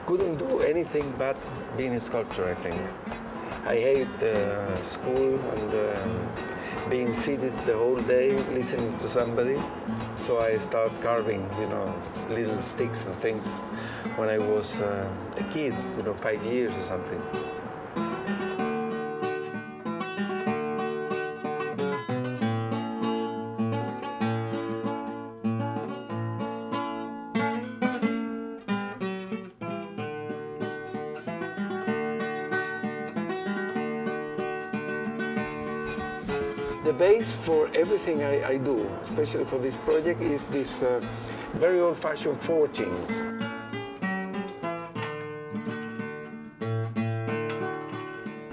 couldn't do anything but being a sculptor, I think. I hate school and being seated the whole day listening to somebody. So I started carving, little sticks and things when I was a kid, 5 years or something. The base for everything I do, especially for this project, is this very old-fashioned forging.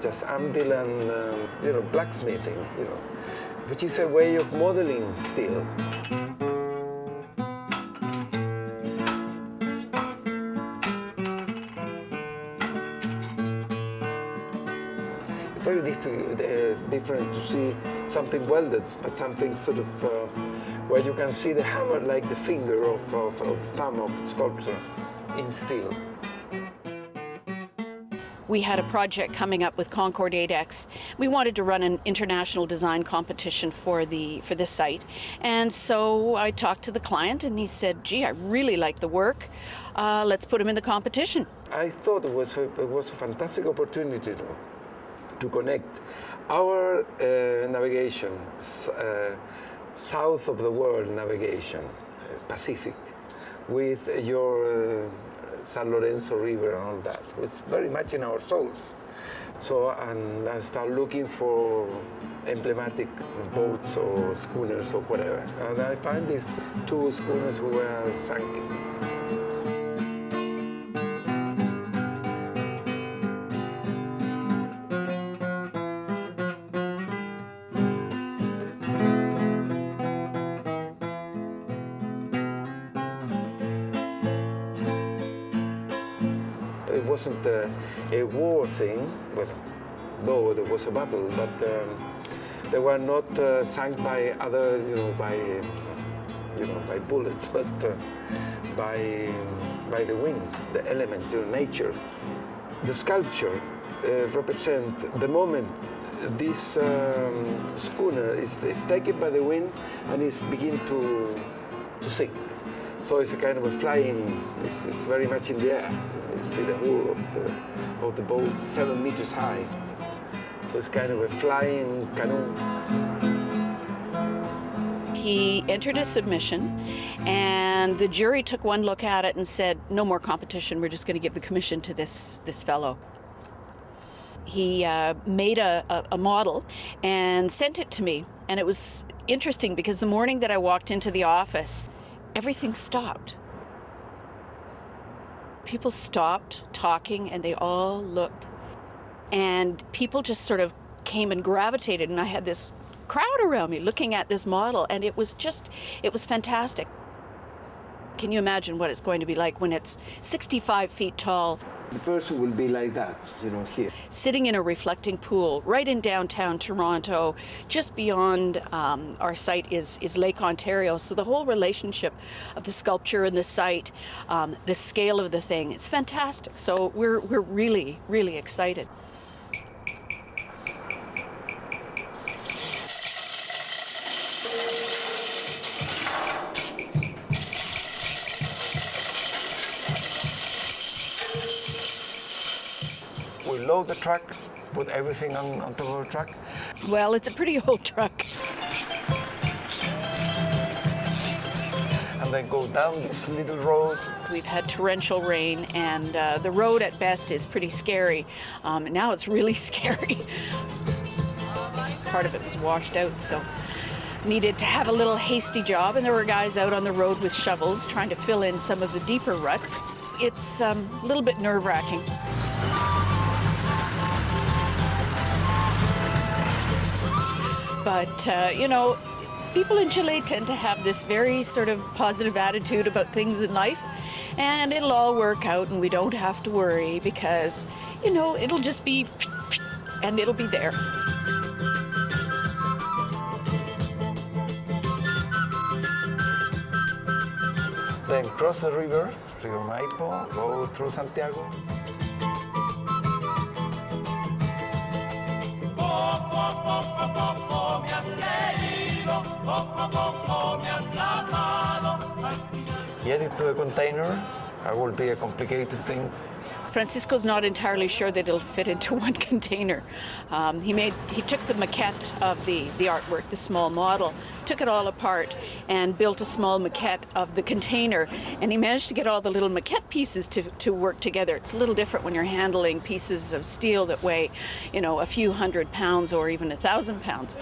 Just anvil and blacksmithing, which is a way of modeling steel. Very different to see something welded, but something sort of where you can see the hammer like the finger of thumb of the sculptor in steel. We had a project coming up with Concord ArtSpace. We wanted to run an international design competition for this site, and so I talked to the client, and he said, "Gee, I really like the work. Let's put him in the competition." I thought it was a fantastic opportunity to connect our navigation, south of the world navigation, Pacific, with your San Lorenzo River and all that. It was very much in our souls. So, and I started looking for emblematic boats or schooners or whatever. And I found these two schooners who were sunk. It wasn't a war thing, though there was a battle, but they were not sunk by other, by bullets, but by the wind, the element, nature. The sculpture represents the moment this schooner is taken by the wind and is beginning to sink. So it's a kind of a flying. It's very much in the air. You see the hull of the boat 7 meters high. So it's kind of a flying canoe. He entered a submission, and the jury took one look at it and said, "No more competition. We're just going to give the commission to this fellow." He made a model and sent it to me, and it was interesting because the morning that I walked into the office, everything stopped. People stopped talking and they all looked. And people just sort of came and gravitated, and I had this crowd around me looking at this model, and it was fantastic. Can you imagine what it's going to be like when it's 65 feet tall? The person will be like that, here. Sitting in a reflecting pool right in downtown Toronto. Just beyond our site is Lake Ontario. So the whole relationship of the sculpture and the site, the scale of the thing, it's fantastic. So we're really, really excited. We load the truck, put everything on top of the truck. Well, it's a pretty old truck. And then go down this little road. We've had torrential rain, and the road at best is pretty scary. Now it's really scary. Part of it was washed out, so needed to have a little hasty job, and there were guys out on the road with shovels trying to fill in some of the deeper ruts. It's a little bit nerve-wracking. But, people in Chile tend to have this very sort of positive attitude about things in life, and it'll all work out and we don't have to worry because, it'll just be and it'll be there. Then cross the river through Maipo, go through Santiago. Get it to a container, that will be a complicated thing. Francisco's not entirely sure that it'll fit into one container. He took the maquette of the artwork, the small model, took it all apart and built a small maquette of the container, and he managed to get all the little maquette pieces to work together. It's a little different when you're handling pieces of steel that weigh, a few 100 pounds or even 1,000 pounds.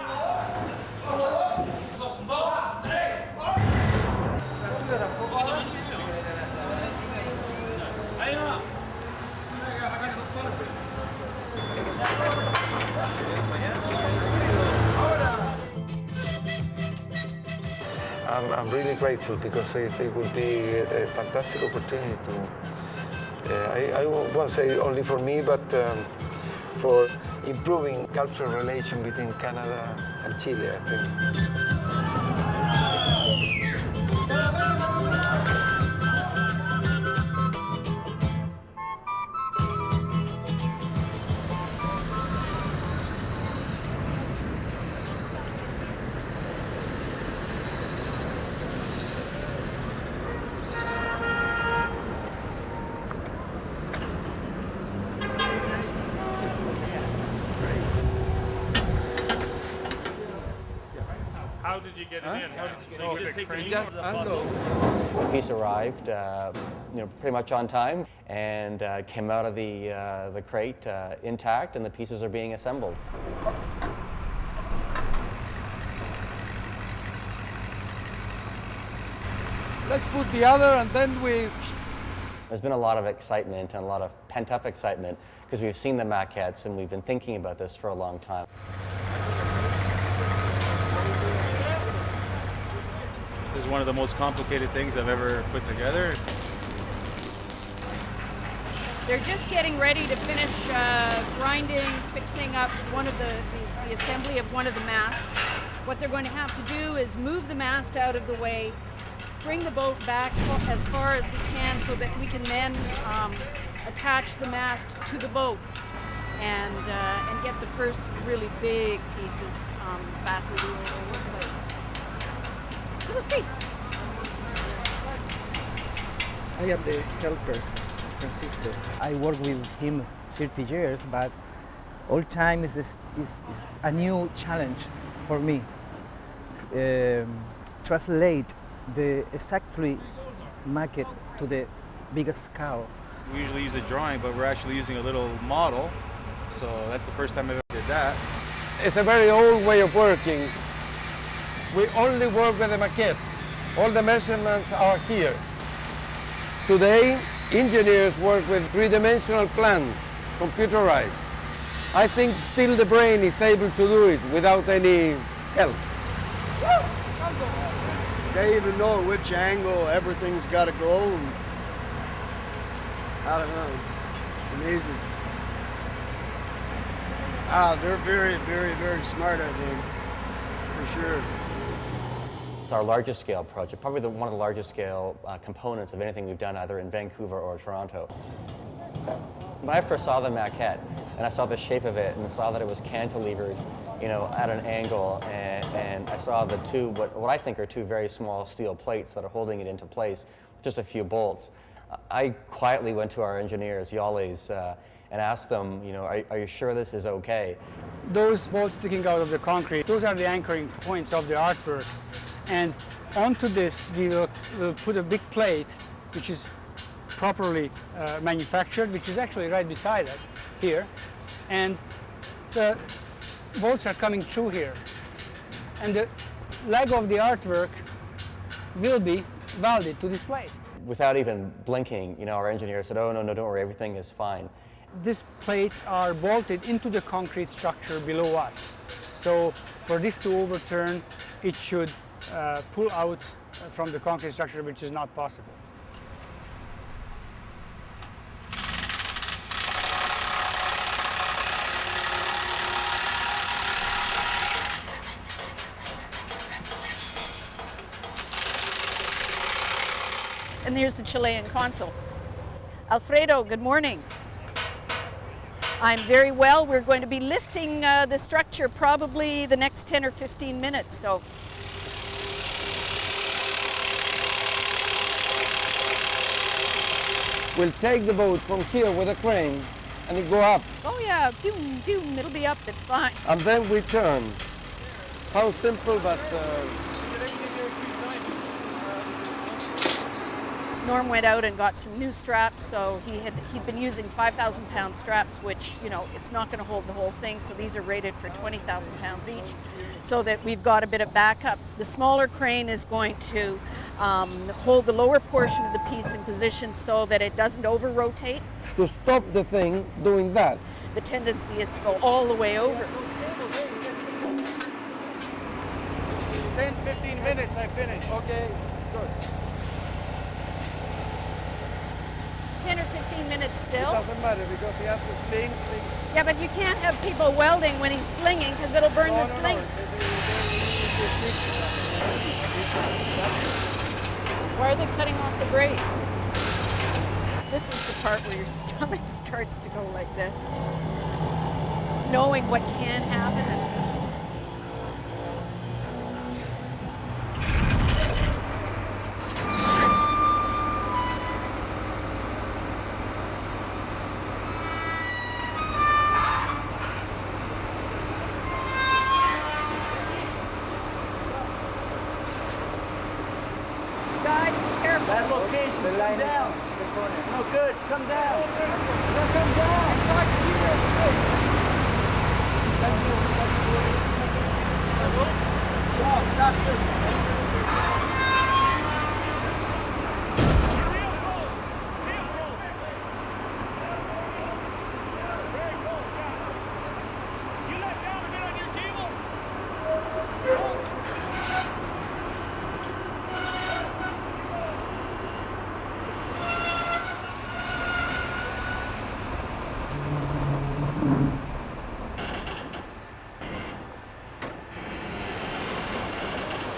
I'm really grateful because it will be a fantastic opportunity to, I won't say only for me, but for improving cultural relation between Canada and Chile, I think. How did you get it in? How did you take Just unload. The piece arrived, pretty much on time, and came out of the crate intact, and the pieces are being assembled. Let's put the other, and then we. There's been a lot of excitement and a lot of pent-up excitement because we've seen the maquettes and we've been thinking about this for a long time. This is one of the most complicated things I've ever put together. They're just getting ready to finish grinding, fixing up one of the assembly of one of the masts. What they're going to have to do is move the mast out of the way, bring the boat back as far as we can so that we can then attach the mast to the boat and get the first really big pieces fastened in place. So we'll see. I am the helper, Francisco. I work with him 30 years, but all time is a new challenge for me. Translate the exactly maquette to the biggest scale. We usually use a drawing, but we're actually using a little model. So that's the first time I ever did that. It's a very old way of working. We only work with the maquette. All the measurements are here. Today, engineers work with three-dimensional plans, computerized. I think still the brain is able to do it without any help. They even know which angle everything's got to go. And I don't know, it's amazing. They're very, very, very smart, I think, for sure. It's our largest scale project, probably one of the largest scale components of anything we've done either in Vancouver or Toronto. When I first saw the maquette and I saw the shape of it and saw that it was cantilevered, at an angle, and I saw the two, what I think are two very small steel plates that are holding it into place with just a few bolts, I quietly went to our engineers, Yawleys, and asked them, are you sure this is okay? Those bolts sticking out of the concrete, those are the anchoring points of the artwork. And onto this, we'll put a big plate, which is properly manufactured, which is actually right beside us here. And the bolts are coming through here. And the leg of the artwork will be welded to this plate. Without even blinking, our engineer said, oh, no, don't worry, everything is fine. These plates are bolted into the concrete structure below us. So for this to overturn, it should pull out from the concrete structure, which is not possible. And there's the Chilean consul. Alfredo, good morning. I'm very well. We're going to be lifting the structure probably the next 10 or 15 minutes. So. We'll take the boat from here with a crane and it go up. Oh yeah, boom, boom, it'll be up, it's fine. And then we turn. Sounds simple, but Norm went out and got some new straps, so he'd been using 5,000-pound straps, which, you know, it's not going to hold the whole thing, so these are rated for 20,000 pounds each, so that we've got a bit of backup. The smaller crane is going to hold the lower portion of the piece in position so that it doesn't over-rotate. to stop the thing doing that. The tendency is to go all the way over. 10, 15 minutes, I finish. Okay, good. 10 or 15 minutes It still. doesn't matter because he has to sling. Yeah, but you can't have people welding when he's slinging because it'll burn the slings. Why are they cutting off the brace? This is the part where your stomach starts to go like this. It's knowing what can happen. Guys, be careful. That location, come down. No good, come down. No, come down.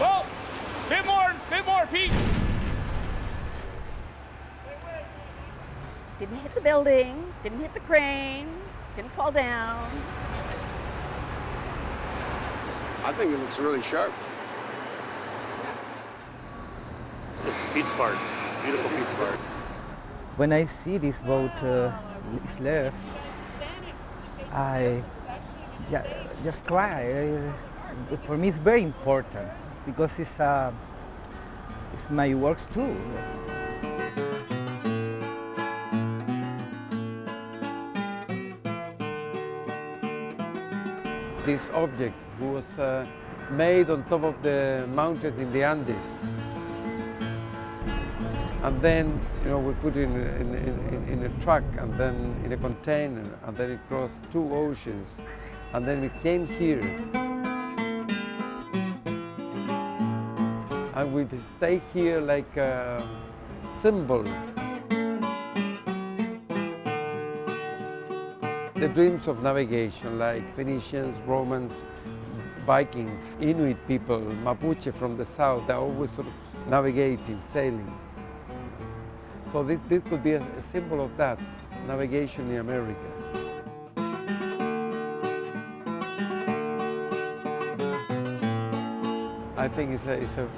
Oh, bit more, Pete. Didn't hit the building, didn't hit the crane, didn't fall down. I think it looks really sharp. It's a piece of art. Beautiful piece of art. When I see this boat is left, I just cry. For me, it's very important because it's my works too. This object was made on top of the mountains in the Andes. And then, you know, we put it in a truck and then in a container, and then it crossed 2 oceans. And then we came here. And we stay here like a symbol. The dreams of navigation, like Phoenicians, Romans, Vikings, Inuit people, Mapuche from the south, they're always sort of navigating, sailing. So this could be a symbol of that, navigation in America. I think it's a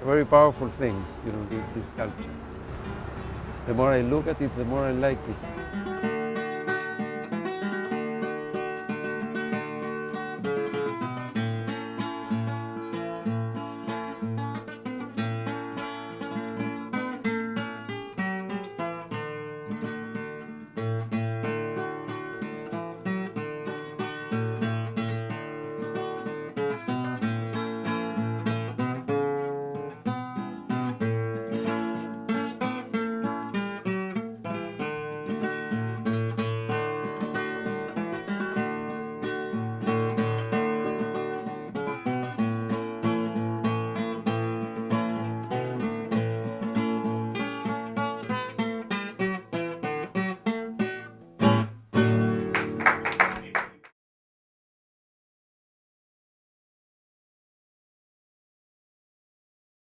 very powerful thing, you know, this sculpture. The more I look at it, the more I like it.